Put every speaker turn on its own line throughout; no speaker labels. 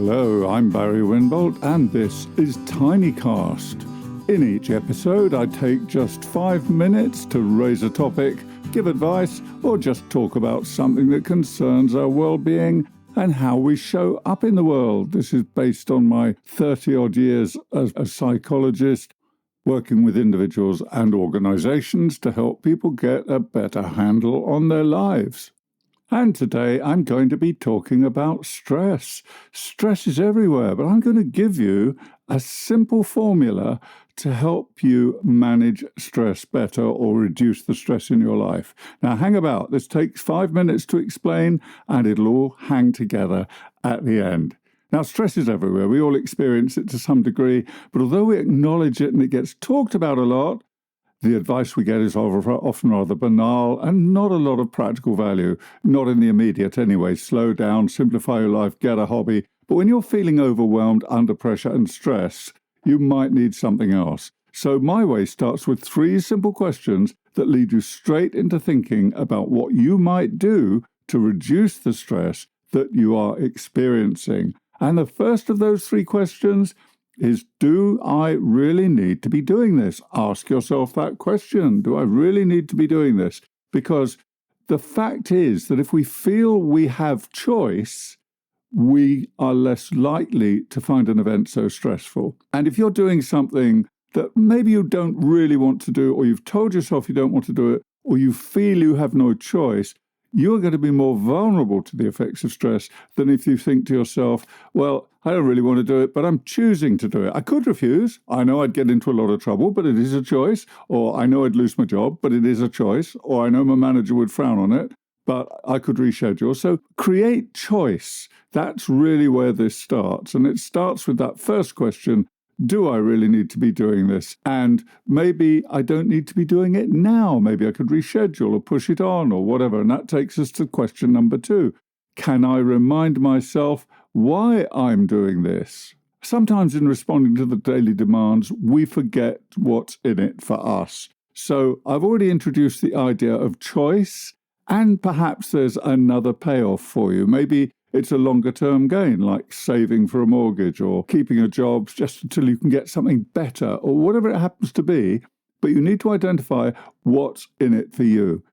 Hello, I'm Barry Winbolt, and this is TinyCast. In each episode, I take just 5 minutes to raise a topic, give advice, or just talk about something that concerns our well-being and how we show up in the world. This is based on my 30-odd years as a psychologist, working with individuals and organizations to help people get a better handle on their lives. And today I'm going to be talking about stress. Stress is everywhere, but I'm going to give you a simple formula to help you manage stress better or reduce the stress in your life. Now, hang about. This takes 5 minutes to explain, and it'll all hang together at the end. Now, stress is everywhere. We all experience it to some degree, but although we acknowledge it and it gets talked about a lot, the advice we get is often rather banal and not a lot of practical value, not in the immediate anyway. Slow down, simplify your life, get a hobby. But when you're feeling overwhelmed, under pressure and stress, you might need something else. So my way starts with 3 simple questions that lead you straight into thinking about what you might do to reduce the stress that you are experiencing. And the first of those 3 questions is, do I really need to be doing this? Ask yourself that question. Do I really need to be doing this? Because the fact is that if we feel we have choice, we are less likely to find an event so stressful. And if you're doing something that maybe you don't really want to do, or you've told yourself you don't want to do it, or you feel you have no choice, you're going to be more vulnerable to the effects of stress than if you think to yourself, well, I don't really want to do it, but I'm choosing to do it. I could refuse. I know I'd get into a lot of trouble, but it is a choice. Or I know I'd lose my job, but it is a choice. Or I know my manager would frown on it, but I could reschedule. So create choice. That's really where this starts. And it starts with that first question, do I really need to be doing this? And maybe I don't need to be doing it now. Maybe I could reschedule or push it on or whatever. And that takes us to question number 2. Can I remind myself why I'm doing this? Sometimes in responding to the daily demands, we forget what's in it for us. So I've already introduced the idea of choice, and perhaps there's another payoff for you. Maybe it's a longer-term gain, like saving for a mortgage or keeping a job just until you can get something better or whatever it happens to be, but you need to identify what's in it for you.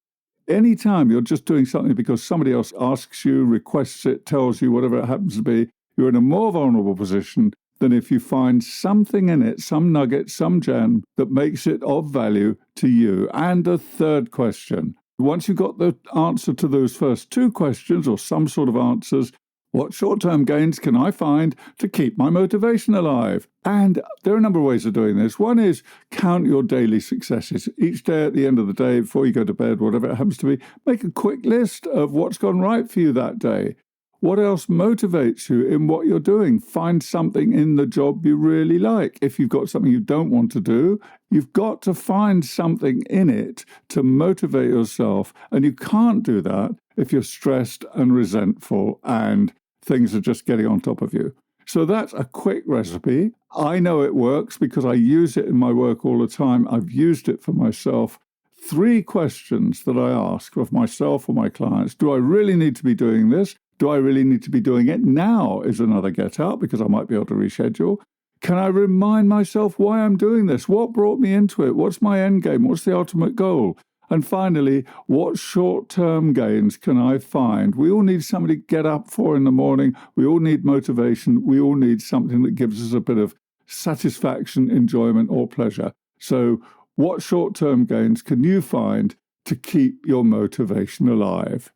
Anytime you're just doing something because somebody else asks you, requests it, tells you, whatever it happens to be, you're in a more vulnerable position than if you find something in it, some nugget, some gem that makes it of value to you. And a third question. Once you've got the answer to those first 2 questions, or some sort of answers, what short-term gains can I find to keep my motivation alive? And there are a number of ways of doing this. One is count your daily successes. Each day at the end of the day, before you go to bed, whatever it happens to be, make a quick list of what's gone right for you that day. What else motivates you in what you're doing? Find something in the job you really like. If you've got something you don't want to do, you've got to find something in it to motivate yourself. And you can't do that if you're stressed and resentful and things are just getting on top of you. So that's a quick recipe. I know it works because I use it in my work all the time. I've used it for myself. 3 questions that I ask of myself or my clients. Do I really need to be doing this? Do I really need to be doing it now is another get out because I might be able to reschedule. Can I remind myself why I'm doing this? What brought me into it? What's my end game? What's the ultimate goal? And finally, what short-term gains can I find? We all need somebody to get up for in the morning. We all need motivation. We all need something that gives us a bit of satisfaction, enjoyment, or pleasure. So what short-term gains can you find to keep your motivation alive?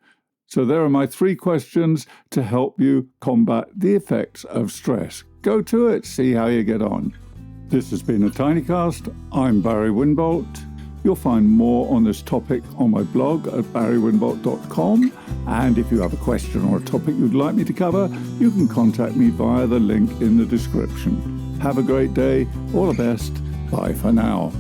So there are my 3 questions to help you combat the effects of stress. Go to it, see how you get on. This has been a TinyCast. I'm Barry Winbolt. You'll find more on this topic on my blog at barrywinbolt.com. And if you have a question or a topic you'd like me to cover, you can contact me via the link in the description. Have a great day. All the best. Bye for now.